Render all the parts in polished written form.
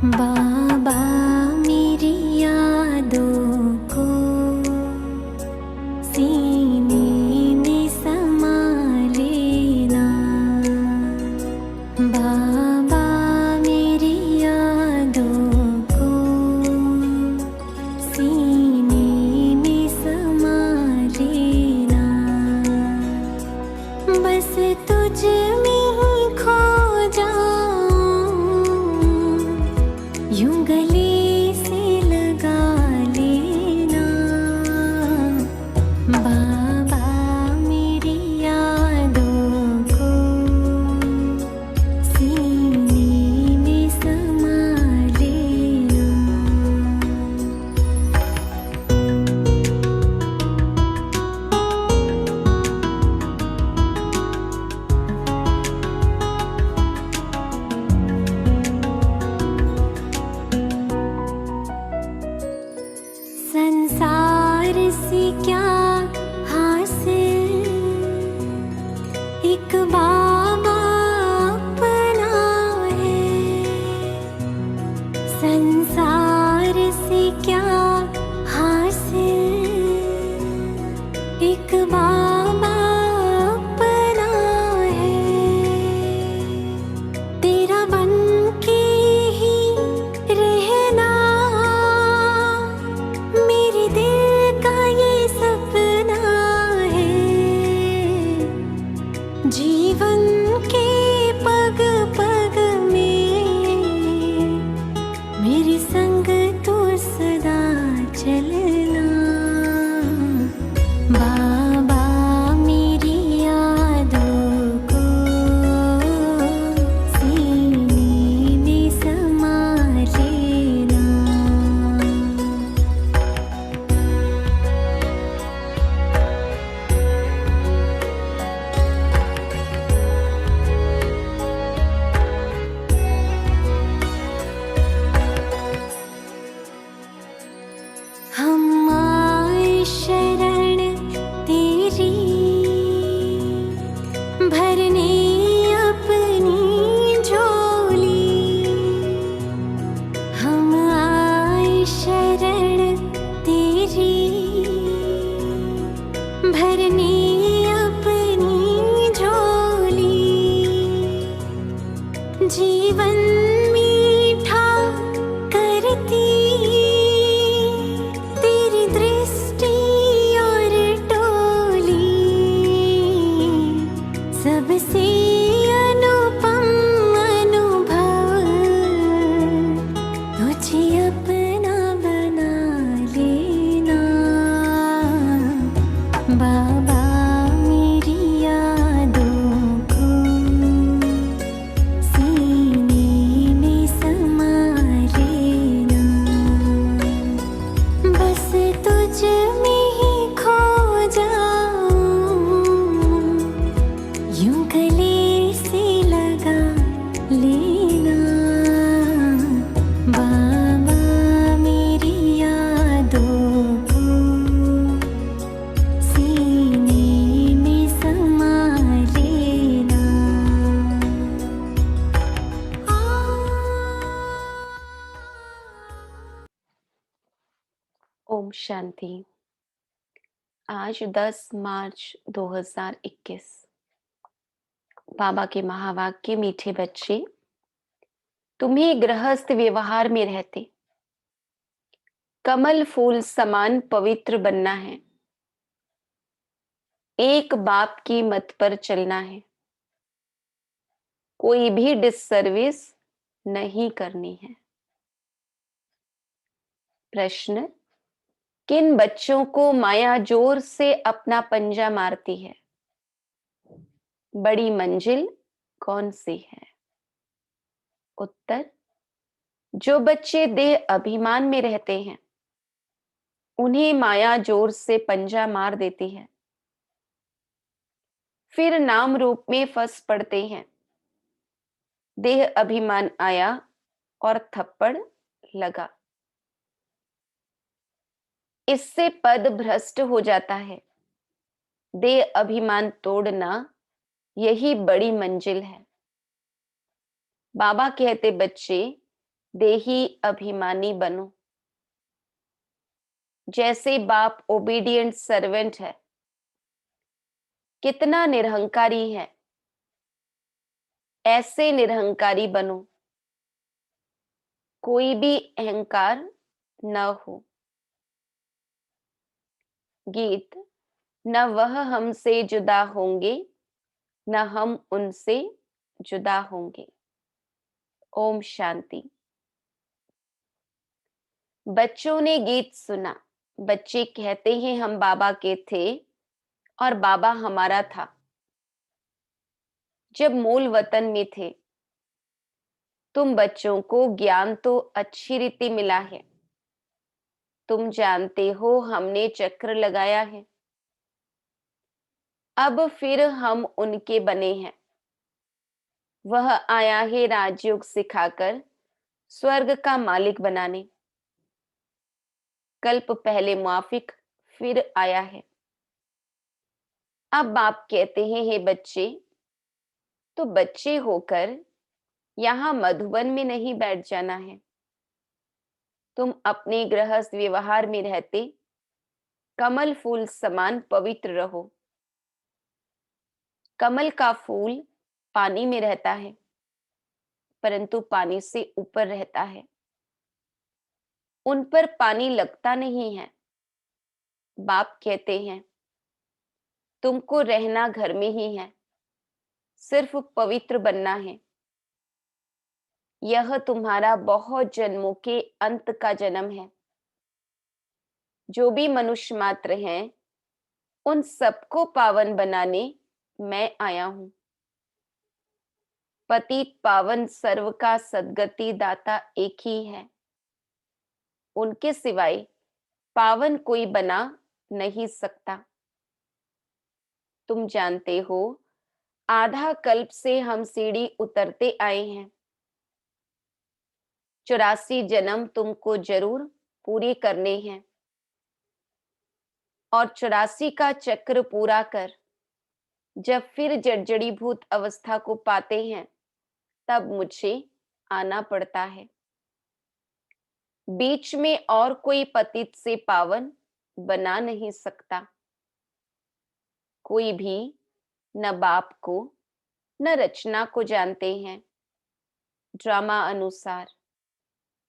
बाबा मेरी यादों को सीने में समा लेना। बाबा मेरी यादों को सीने में समा लेना। बस तुझ में ही खो जाऊं, यूं गले से लगा लेना। बाबा मेरी यादों को सीने में समा लेना। संसार से क्या हासिल, एक बाबा अपना है। संसार से क्या हासिल, एक बाबा अपना है। तेरा बन के ही रहना मेरे दिल का ये सपना है। जीवन के पग पग में मेरे संग तो सदा चलना। बाबा मेरी यादों को सीने में समा लेना। हम आए शरण तेरी, भरने अपनी झोली। हम आए शरण तेरी, भरने अपनी झोली। जीवन मीठा करती तेरी दृष्टि और टोली। सबसे अनुपम अनुभव तुझे अपना बना लेना। बाबा मेरी यादों को सीने में समा लेना। बस तुझ में ही खो जाऊं, यूं गले से लगा लेना। बाबा मेरी यादों को सीने में समा लेना। ओम शांति। आज 10 मार्च 2021। बाबा के महावाक्य। मीठे बच्चे, तुम्हें गृहस्थ व्यवहार में रहते कमल फूल समान पवित्र बनना है। एक बाप की मत पर चलना है। कोई भी डिससर्विस नहीं करनी है। प्रश्न, किन बच्चों को माया जोर से अपना पंजा मारती है? बड़ी मंजिल कौन सी है? उत्तर, जो बच्चे देह अभिमान में रहते हैं उन्हें माया जोर से पंजा मार देती है। फिर नाम रूप में फंस पड़ते हैं। देह अभिमान आया और थप्पड़ लगा। इससे पद भ्रष्ट हो जाता है। देह अभिमान तोड़ना यही बड़ी मंजिल है। बाबा कहते, बच्चे देही अभिमानी बनो। जैसे बाप ओबीडिएंट सर्वेंट है, कितना निरहंकारी है, ऐसे निरहंकारी बनो, कोई भी अहंकार न हो। गीत। न वह हमसे जुदा होंगे, न हम उनसे जुदा होंगे। ओम शांति। बच्चों ने गीत सुना। बच्चे कहते हैं हम बाबा के थे और बाबा हमारा था। जब मूल वतन में थे, तुम बच्चों को ज्ञान तो अच्छी रीति मिला है। तुम जानते हो हमने चक्र लगाया है। अब फिर हम उनके बने हैं। वह आया है राजयोग सिखाकर स्वर्ग का मालिक बनाने। कल्प पहले मुआफिक फिर आया है। अब बाप कहते हैं हे बच्चे, तो बच्चे होकर यहाँ मधुबन में नहीं बैठ जाना है। तुम अपने गृहस्थ व्यवहार में रहते कमल फूल समान पवित्र रहो। कमल का फूल पानी में रहता है, परंतु पानी से ऊपर रहता है। उन पर पानी लगता नहीं है। बाप कहते हैं तुमको रहना घर में ही है, सिर्फ पवित्र बनना है। यह तुम्हारा बहुत जन्मों के अंत का जन्म है। जो भी मनुष्य मात्र हैं, उन सबको पावन बनाने मैं आया हूं। पतित पावन सर्व का सद्गति दाता एक ही है। उनके सिवाय पावन कोई बना नहीं सकता। तुम जानते हो आधा कल्प से हम सीढ़ी उतरते आए हैं। 84 जन्म तुमको जरूर पूरे करने हैं और 84 का चक्र पूरा कर जब फिर जड़जड़ीभूत अवस्था को पाते हैं, तब मुझे आना पड़ता है। बीच में और कोई पतित से पावन बना नहीं सकता। कोई भी न बाप को न रचना को जानते हैं। ड्रामा अनुसार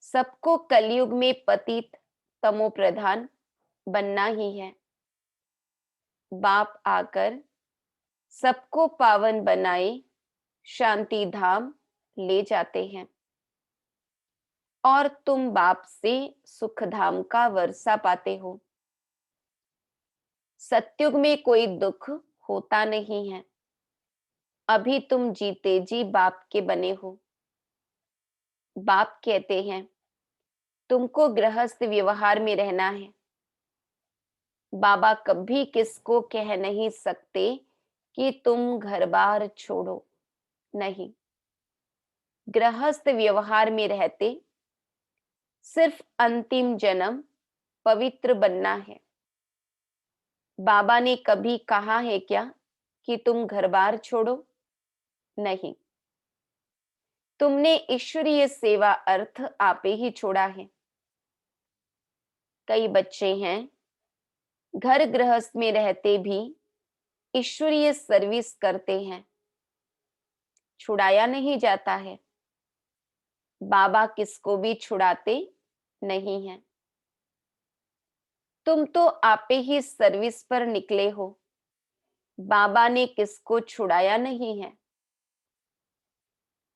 सबको कलयुग में पतित तमो प्रधान बनना ही है। बाप आकर सबको पावन बनाए शांति धाम ले जाते हैं और तुम बाप से सुख धाम का वर्षा पाते हो। सत्युग में कोई दुख होता नहीं है। अभी तुम जीते जी बाप के बने हो। बाप कहते हैं तुमको गृहस्थ व्यवहार में रहना है। बाबा कभी किसको कह नहीं सकते कि तुम घर बार छोड़ो, नहीं। गृहस्थ व्यवहार में रहते सिर्फ अंतिम जन्म पवित्र बनना है। बाबा ने कभी कहा है क्या कि तुम घर बार छोड़ो, नहीं। तुमने ईश्वरीय सेवा अर्थ आपे ही छोड़ा है। कई बच्चे हैं घर गृहस्थ में रहते भी ईश्वरीय सर्विस करते हैं, छुड़ाया नहीं जाता है। बाबा किसको भी छुड़ाते नहीं हैं। तुम तो आपे ही सर्विस पर निकले हो। बाबा ने किसको छुड़ाया नहीं है।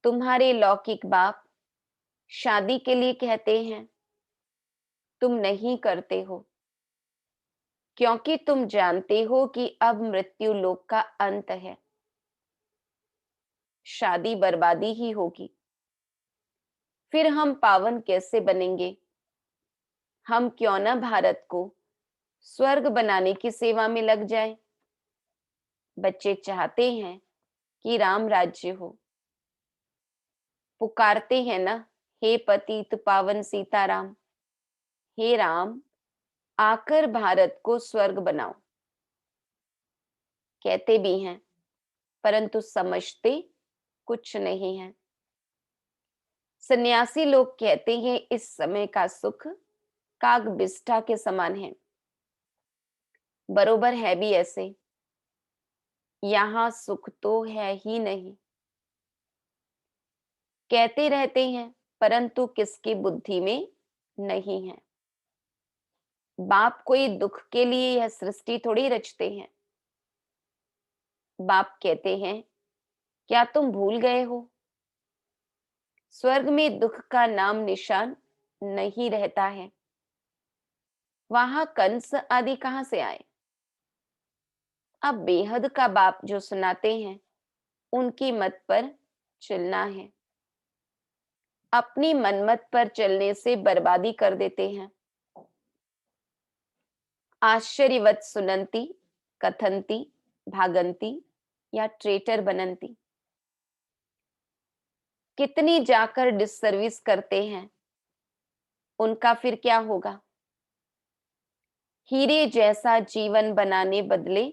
तुम्हारे लौकिक बाप शादी के लिए कहते हैं, तुम नहीं करते हो क्योंकि तुम जानते हो कि अब मृत्यु लोक का अंत है। शादी बर्बादी ही होगी। फिर हम पावन कैसे बनेंगे। हम क्यों न भारत को स्वर्ग बनाने की सेवा में लग जाएं। बच्चे चाहते हैं कि राम राज्य हो। पुकारते हैं ना, हे पतित पावन सीताराम, हे राम आकर भारत को स्वर्ग बनाओ। कहते भी हैं परंतु समझते कुछ नहीं है। सन्यासी लोग कहते हैं इस समय का सुख काग बिष्ठा के समान है। बरोबर है भी ऐसे। यहाँ सुख तो है ही नहीं। कहते रहते हैं परंतु किसकी बुद्धि में नहीं है। बाप कोई दुख के लिए यह सृष्टि थोड़ी रचते हैं। बाप कहते हैं क्या तुम भूल गए हो, स्वर्ग में दुख का नाम निशान नहीं रहता है। वहां कंस आदि कहां से आए। अब बेहद का बाप जो सुनाते हैं उनकी मत पर चलना है। अपनी मनमत पर चलने से बर्बादी कर देते हैं। आश्चर्यवत सुनंती कथंती भागंती या ट्रेटर बनंती। कितनी जाकर डिससर्विस करते हैं, उनका फिर क्या होगा। हीरे जैसा जीवन बनाने बदले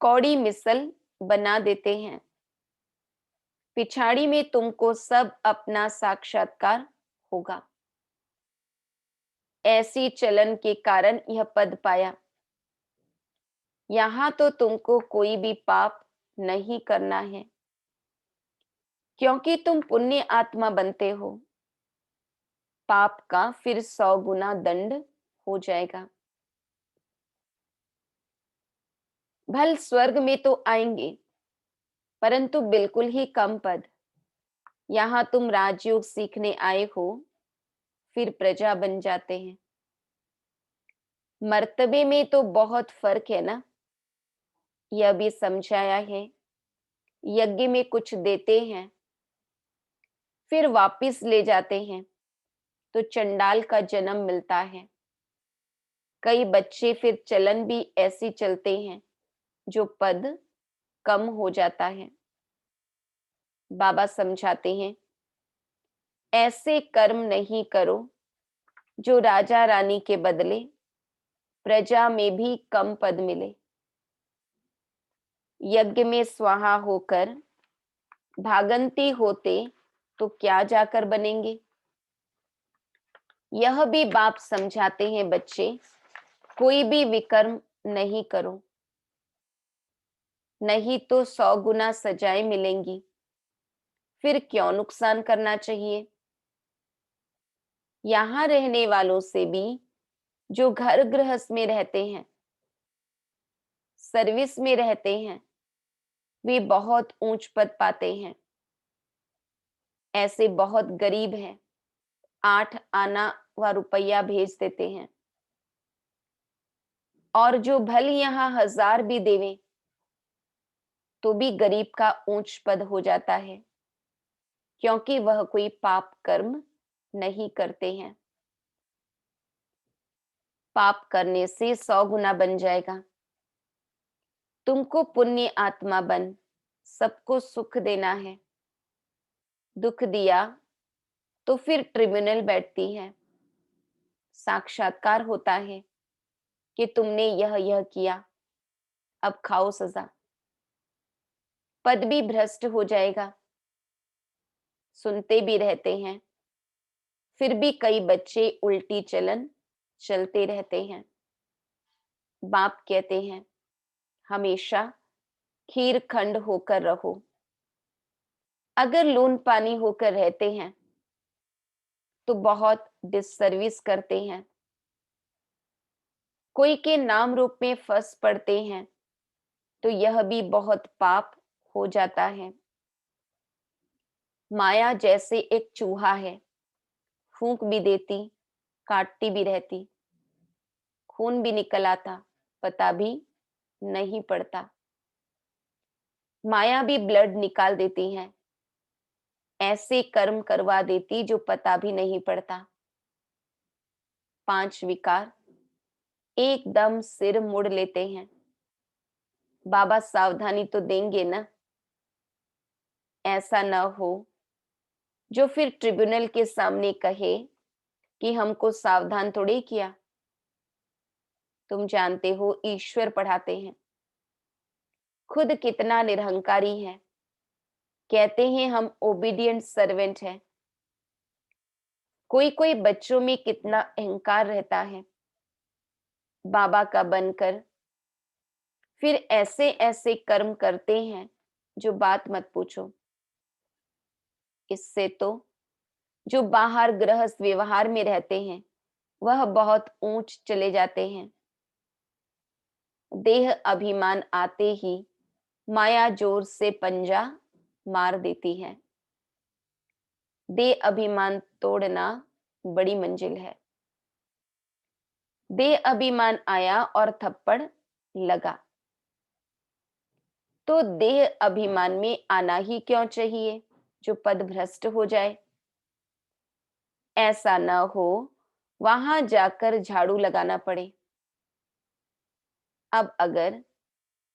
कौड़ी मिसल बना देते हैं। पिछाड़ी में तुमको सब अपना साक्षात्कार होगा। ऐसी चलन के कारण यह पद पाया। यहां तो तुमको कोई भी पाप नहीं करना है, क्योंकि तुम पुण्य आत्मा बनते हो। पाप का फिर 100 गुना दंड हो जाएगा। भल स्वर्ग में तो आएंगे परंतु बिल्कुल ही कम पद। यहां तुम राजयोग सीखने आए हो, फिर प्रजा बन जाते हैं। मर्तबे में तो बहुत फर्क है ना। यह भी समझाया है। यज्ञ में कुछ देते हैं फिर वापिस ले जाते हैं तो चंडाल का जन्म मिलता है। कई बच्चे फिर चलन भी ऐसी चलते हैं जो पद कम हो जाता है। बाबा समझाते हैं ऐसे कर्म नहीं करो जो राजा रानी के बदले प्रजा में भी कम पद मिले। यज्ञ में स्वाहा होकर भागंती होते तो क्या जाकर बनेंगे। यह भी बाप समझाते हैं बच्चे कोई भी विकर्म नहीं करो, नहीं तो 100 गुना सजाएं मिलेंगी। फिर क्यों नुकसान करना चाहिए। यहां रहने वालों से भी जो घर गृहस्थ में रहते हैं, सर्विस में रहते हैं, वे बहुत ऊंच पद पाते हैं। ऐसे बहुत गरीब हैं, 8 आना व रुपया भेज देते हैं। और जो भल यहां 1000 भी देवे तो भी गरीब का ऊंच पद हो जाता है, क्योंकि वह कोई पाप कर्म नहीं करते हैं। पाप करने से 100 गुना बन जाएगा। तुमको पुण्य आत्मा बन सबको सुख देना है। दुख दिया तो फिर ट्रिब्यूनल बैठती है, साक्षात्कार होता है कि तुमने यह किया, अब खाओ सजा। पद भी भ्रष्ट हो जाएगा। सुनते भी रहते हैं फिर भी कई बच्चे उल्टी चलन चलते रहते हैं। बाप कहते हैं हमेशा खीर खंड होकर रहो। अगर लून पानी होकर रहते हैं तो बहुत डिससर्विस करते हैं। कोई के नाम रूप में फंस पड़ते हैं तो यह भी बहुत पाप हो जाता है। माया जैसे एक चूहा है, फूंक भी देती, काटती भी रहती, खून भी निकल आता, पता भी नहीं पड़ता। माया भी ब्लड निकाल देती है, ऐसे कर्म करवा देती जो पता भी नहीं पड़ता। 5 विकार एकदम सिर मुड़ लेते हैं। बाबा सावधानी तो देंगे ना। ऐसा न हो जो फिर ट्रिब्यूनल के सामने कहे कि हमको सावधान थोड़ी किया। तुम जानते हो ईश्वर पढ़ाते हैं, खुद कितना निरहंकारी है। कहते हैं हम ओबीडिएंट सर्वेंट हैं, कोई कोई बच्चों में कितना अहंकार रहता है, बाबा का बनकर फिर ऐसे ऐसे कर्म करते हैं जो बात मत पूछो। इससे तो जो बाहर गृहस्थ व्यवहार में रहते हैं वह बहुत ऊंच चले जाते हैं। देह अभिमान आते ही माया जोर से पंजा मार देती है। देह अभिमान तोड़ना बड़ी मंजिल है। देह अभिमान आया और थप्पड़ लगा, तो देह अभिमान में आना ही क्यों चाहिए जो पद भ्रष्ट हो जाए। ऐसा न हो वहां जाकर झाड़ू लगाना पड़े। अब अगर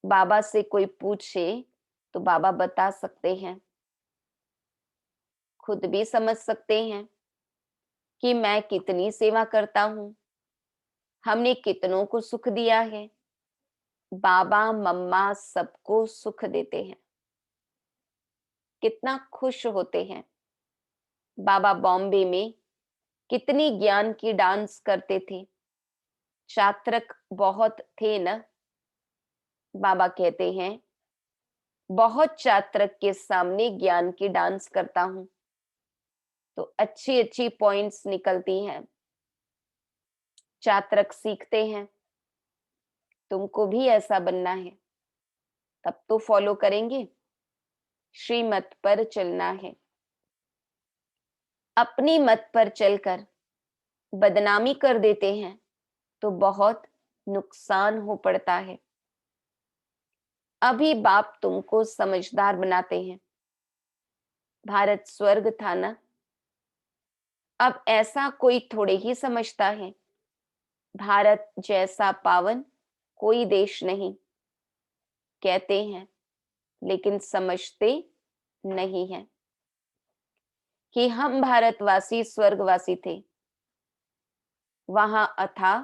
बाबा से कोई पूछे तो बाबा बता सकते हैं, खुद भी समझ सकते हैं कि मैं कितनी सेवा करता हूं, हमने कितनों को सुख दिया है। बाबा मम्मा सबको सुख देते हैं, कितना खुश होते हैं। बाबा बॉम्बे में कितनी ज्ञान की डांस करते थे, चात्रक बहुत थे न। बाबा कहते हैं बहुत चात्रक के सामने ज्ञान की डांस करता हूं तो अच्छी अच्छी पॉइंट्स निकलती हैं, चात्रक सीखते हैं। तुमको भी ऐसा बनना है, तब तो फॉलो करेंगे, श्रीमत पर चलना है। अपनी मत पर चलकर बदनामी कर देते हैं तो बहुत नुकसान हो पड़ता है। अभी बाप तुमको समझदार बनाते हैं। भारत स्वर्ग था ना, अब ऐसा कोई थोड़े ही समझता है। भारत जैसा पावन कोई देश नहीं, कहते हैं लेकिन समझते नहीं है कि हम भारतवासी स्वर्गवासी थे, वहां अथाह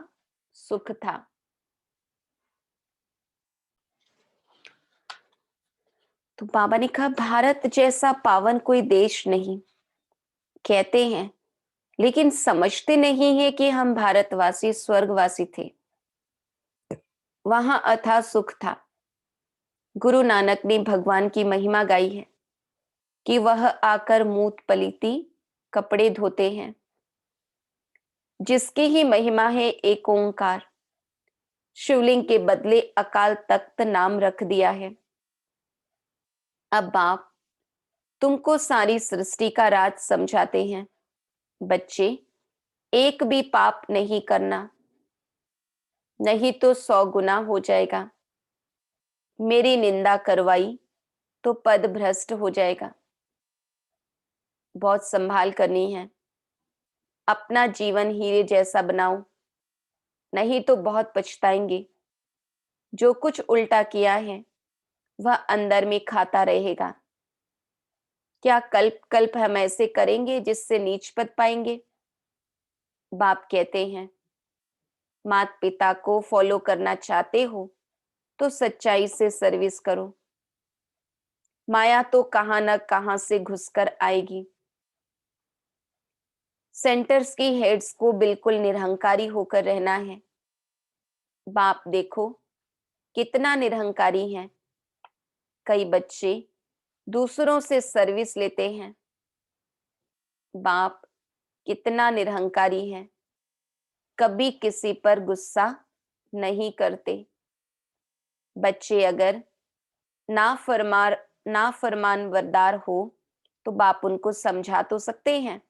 सुख था। तो बाबा ने कहा भारत जैसा पावन कोई देश नहीं, कहते हैं लेकिन समझते नहीं है कि हम भारतवासी स्वर्गवासी थे, वहां अथाह सुख था। गुरु नानक ने भगवान की महिमा गाई है कि वह आकर मूत पलीती कपड़े धोते हैं, जिसकी ही महिमा है एक ओंकार। शिवलिंग के बदले अकाल तख्त नाम रख दिया है। अब बाप तुमको सारी सृष्टि का राज समझाते हैं। बच्चे, एक भी पाप नहीं करना, नहीं तो 100 गुना हो जाएगा। मेरी निंदा करवाई तो पद भ्रष्ट हो जाएगा। बहुत संभाल करनी है, अपना जीवन हीरे जैसा बनाओ, नहीं तो बहुत पछताएंगे। जो कुछ उल्टा किया है वह अंदर में खाता रहेगा। क्या कल्प कल्प हम ऐसे करेंगे जिससे नीच पद पाएंगे। बाप कहते हैं माता पिता को फॉलो करना चाहते हो तो सच्चाई से सर्विस करो। माया तो कहां न कहां से घुसकर आएगी। सेंटर्स की हेड्स को बिल्कुल निरहंकारी होकर रहना है। बाप देखो कितना निरहंकारी है। कई बच्चे दूसरों से सर्विस लेते हैं। बाप कितना निरहंकारी है, कभी किसी पर गुस्सा नहीं करते। बच्चे अगर नाफरमानवरदार हो तो बाप उनको समझा तो सकते हैं।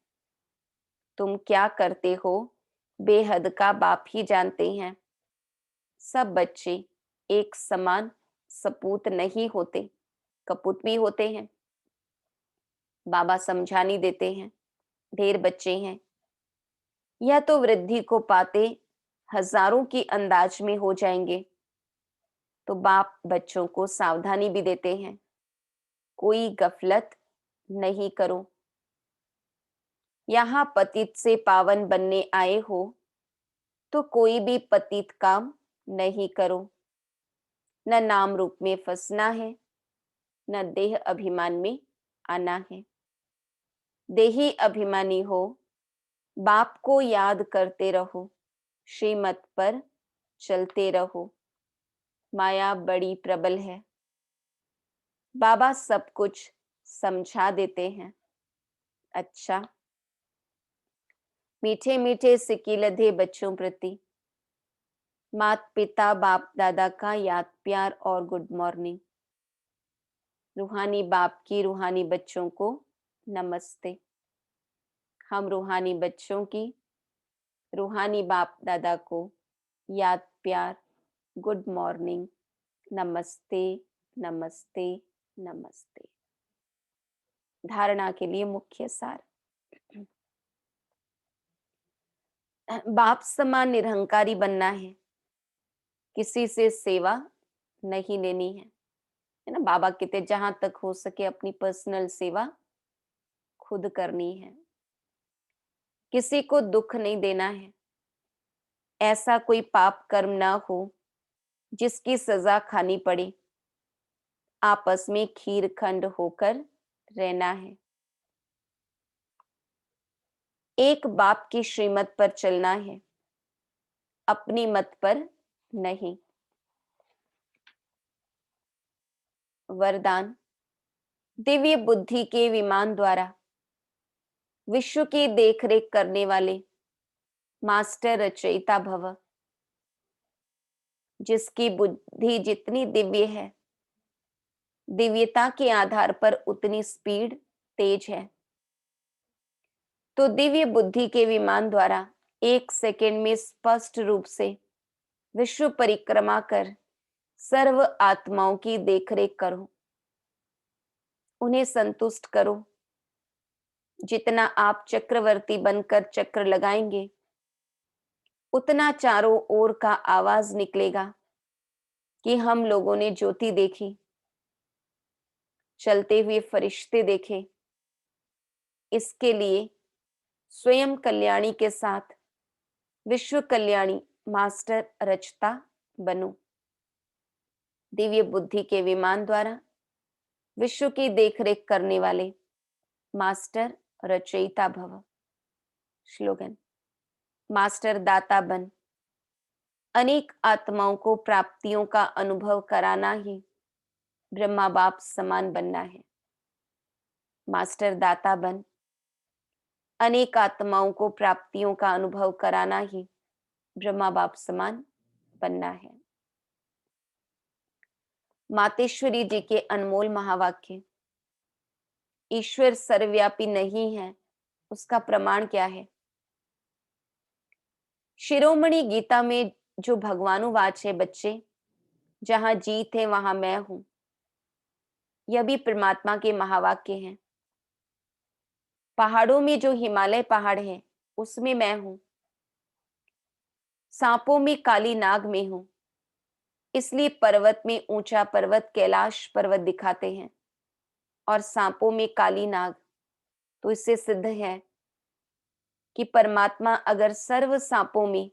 तुम क्या करते हो बेहद का बाप ही जानते हैं। सब बच्चे एक समान सपूत नहीं होते, कपूत भी होते हैं। बाबा समझा नहीं देते हैं। ढेर बच्चे हैं, या तो वृद्धि को पाते हजारों की अंदाज में हो जाएंगे, तो बाप बच्चों को सावधानी भी देते हैं, कोई गफलत नहीं करो। यहाँ पतित से पावन बनने आए हो तो कोई भी पतित काम नहीं करो। न नाम रूप में फंसना है, न देह अभिमान में आना है। देही अभिमानी हो बाप को याद करते रहो, श्रीमत पर चलते रहो। माया बड़ी प्रबल है, बाबा सब कुछ समझा देते हैं। अच्छा, मीठे मीठे सिक्के लधे बच्चों प्रति मात पिता बाप दादा का याद प्यार और गुड मॉर्निंग। रूहानी बाप की रूहानी बच्चों को नमस्ते। हम रूहानी बच्चों की रूहानी बाप दादा को याद प्यार गुड मॉर्निंग, नमस्ते नमस्ते नमस्ते। धारणा के लिए मुख्य सार। बाप समान निरहंकारी बनना है, किसी से सेवा नहीं लेनी है ना। बाबा कहते जहां तक हो सके अपनी पर्सनल सेवा खुद करनी है, किसी को दुख नहीं देना है। ऐसा कोई पाप कर्म ना हो जिसकी सजा खानी पड़े। आपस में खीर खंड होकर रहना है। एक बाप की श्रीमत पर चलना है, अपनी मत पर नहीं। वरदान, दिव्य बुद्धि के विमान द्वारा विश्व की देखरेख करने वाले मास्टर रचयिता भव। जिसकी बुद्धि जितनी दिव्य है, दिव्यता के आधार पर उतनी स्पीड तेज है। तो दिव्य बुद्धि के विमान द्वारा 1 सेकेंड में स्पष्ट रूप से विश्व परिक्रमा कर सर्व आत्माओं की देखरेख करो, उन्हें संतुष्ट करो। जितना आप चक्रवर्ती बनकर चक्र लगाएंगे, उतना चारों ओर का आवाज निकलेगा कि हम लोगों ने ज्योति देखी, चलते हुए फरिश्ते देखे। इसके लिए स्वयं कल्याणी के साथ विश्व कल्याणी मास्टर रचता बनो। दिव्य बुद्धि के विमान द्वारा विश्व की देखरेख करने वाले मास्टर रचयिता भव। श्लोगन, मास्टर दाता बन अनेक आत्माओं को प्राप्तियों का अनुभव कराना ही ब्रह्मा बाप समान बनना है। मास्टर दाता बन अनेक आत्माओं को प्राप्तियों का अनुभव कराना ही ब्रह्मा बाप समान बनना है। मातेश्वरी जी के अनमोल महावाक्य, ईश्वर सर्वव्यापी नहीं है, उसका प्रमाण क्या है? शिरोमणि गीता में जो भगवानुवाच है, बच्चे जहां जीत है वहां मैं हूं, यह भी परमात्मा के महावाक्य हैं। पहाड़ों में जो हिमालय पहाड़ है उसमें मैं हूं। सांपों में काली नाग में हूं, इसलिए पर्वत में ऊंचा पर्वत कैलाश पर्वत दिखाते हैं और सांपों में काली नाग। तो इससे सिद्ध है कि परमात्मा अगर सर्व सांपों में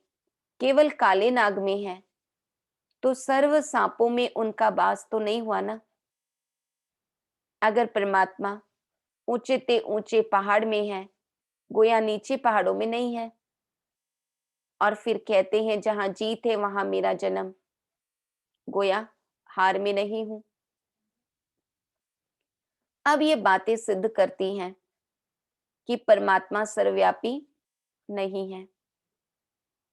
केवल काले नाग में है, तो सर्व सांपों में उनका वास तो नहीं हुआ ना। अगर परमात्मा ऊंचे ते ऊंचे पहाड़ में है, गोया नीचे पहाड़ों में नहीं है। और फिर कहते हैं जहां जीत है वहां मेरा जन्म, गोया हार में नहीं हूं। अब ये बातें सिद्ध करती हैं कि परमात्मा सर्वव्यापी नहीं है।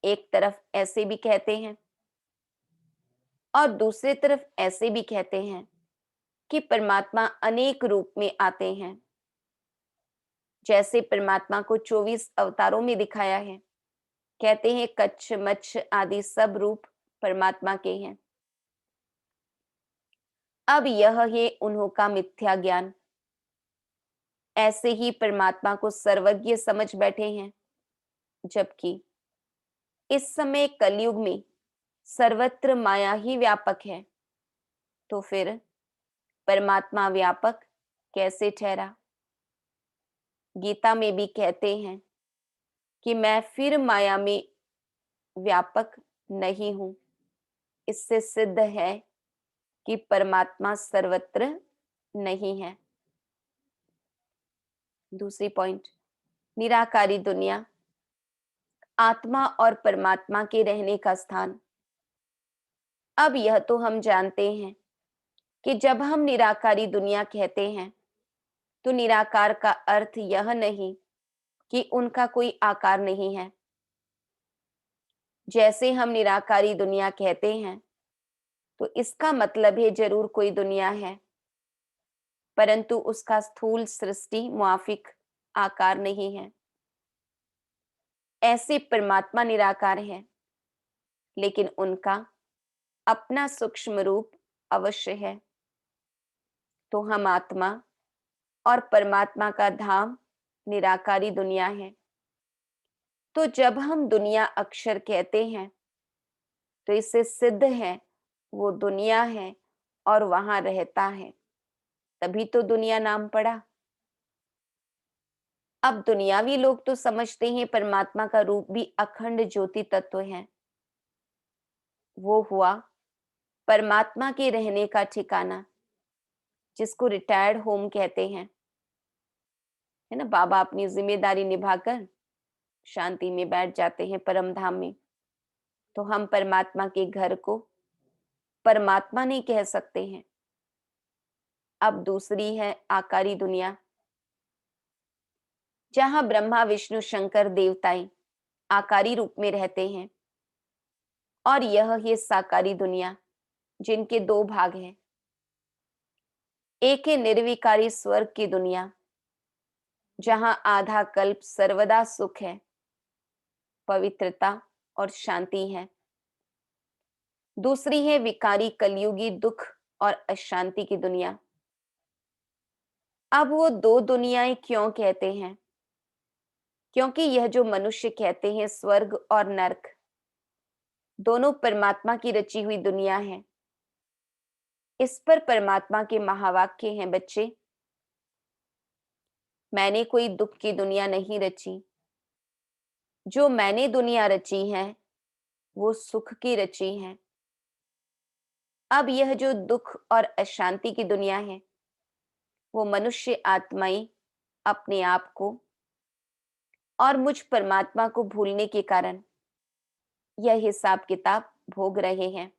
एक तरफ ऐसे भी कहते हैं और दूसरी तरफ ऐसे भी कहते हैं कि परमात्मा अनेक रूप में आते हैं। जैसे परमात्मा को 24 अवतारों में दिखाया है। कहते हैं कच्छ मच्छ आदि सब रूप परमात्मा के हैं। अब यह है उन्हों का मिथ्या ज्ञान। ऐसे ही परमात्मा को सर्वज्ञ समझ बैठे हैं, जबकि इस समय कलयुग में सर्वत्र माया ही व्यापक है। तो फिर परमात्मा व्यापक कैसे ठहरा? गीता में भी कहते हैं कि मैं फिर माया में व्यापक नहीं हूं। इससे सिद्ध है कि परमात्मा सर्वत्र नहीं है। दूसरी पॉइंट, निराकारी दुनिया आत्मा और परमात्मा के रहने का स्थान। अब यह तो हम जानते हैं कि जब हम निराकारी दुनिया कहते हैं तो निराकार का अर्थ यह नहीं कि उनका कोई आकार नहीं है। जैसे हम निराकारी दुनिया कहते हैं तो इसका मतलब है जरूर कोई दुनिया है, परंतु उसका स्थूल सृष्टि मुआफिक आकार नहीं है। ऐसे परमात्मा निराकार है, लेकिन उनका अपना सूक्ष्म रूप अवश्य है। तो हम आत्मा और परमात्मा का धाम निराकारी दुनिया है। तो जब हम दुनिया अक्षर कहते हैं तो इससे सिद्ध है वो दुनिया है और वहां रहता है, तभी तो दुनिया नाम पड़ा। अब दुनियावी लोग तो समझते हैं परमात्मा का रूप भी अखंड ज्योति तत्व है। वो हुआ परमात्मा के रहने का ठिकाना, जिसको रिटायर्ड होम कहते हैं, है ना। बाबा अपनी जिम्मेदारी निभाकर शांति में बैठ जाते हैं परम धाम में। तो हम परमात्मा के घर को परमात्मा नहीं कह सकते हैं। अब दूसरी है आकारी दुनिया, जहां ब्रह्मा विष्णु शंकर देवताएं आकारी रूप में रहते हैं। और यह है साकारी दुनिया, जिनके दो भाग हैं। एक है निर्विकारी स्वर्ग की दुनिया, जहां आधा कल्प सर्वदा सुख है, पवित्रता और शांति है। दूसरी है विकारी कलयुगी दुख और अशांति की दुनिया। अब वो दो दुनियाएं क्यों कहते हैं? क्योंकि यह जो मनुष्य कहते हैं स्वर्ग और नरक, दोनों परमात्मा की रची हुई दुनिया है। इस पर परमात्मा के महावाक्य हैं, बच्चे, मैंने कोई दुख की दुनिया नहीं रची, जो मैंने दुनिया रची है वो सुख की रची है। अब यह जो दुख और अशांति की दुनिया है, वो मनुष्य आत्माएं अपने आप को और मुझ परमात्मा को भूलने के कारण यह हिसाब किताब भोग रहे हैं।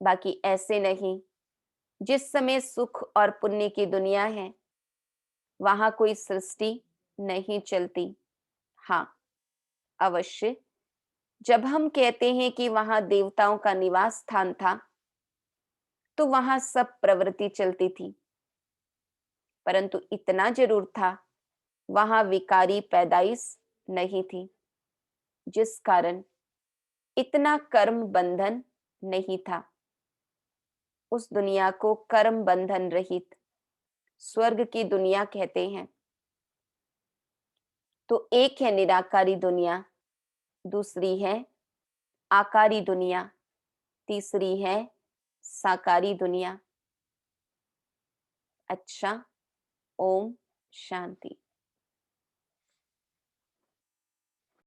बाकी ऐसे नहीं। जिस समय सुख और पुण्य की दुनिया है, वहां कोई सृष्टि नहीं चलती। हाँ, अवश्य जब हम कहते हैं कि वहां देवताओं का निवास स्थान था, तो वहां सब प्रवृत्ति चलती थी, परंतु इतना जरूर था, वहां विकारी पैदाइश नहीं थी, जिस कारण इतना कर्म बंधन नहीं था। उस दुनिया को कर्म बंधन रहित स्वर्ग की दुनिया कहते हैं। तो एक है निराकारी दुनिया, दूसरी है आकारी दुनिया, तीसरी है साकारी दुनिया। अच्छा, ओम शांति।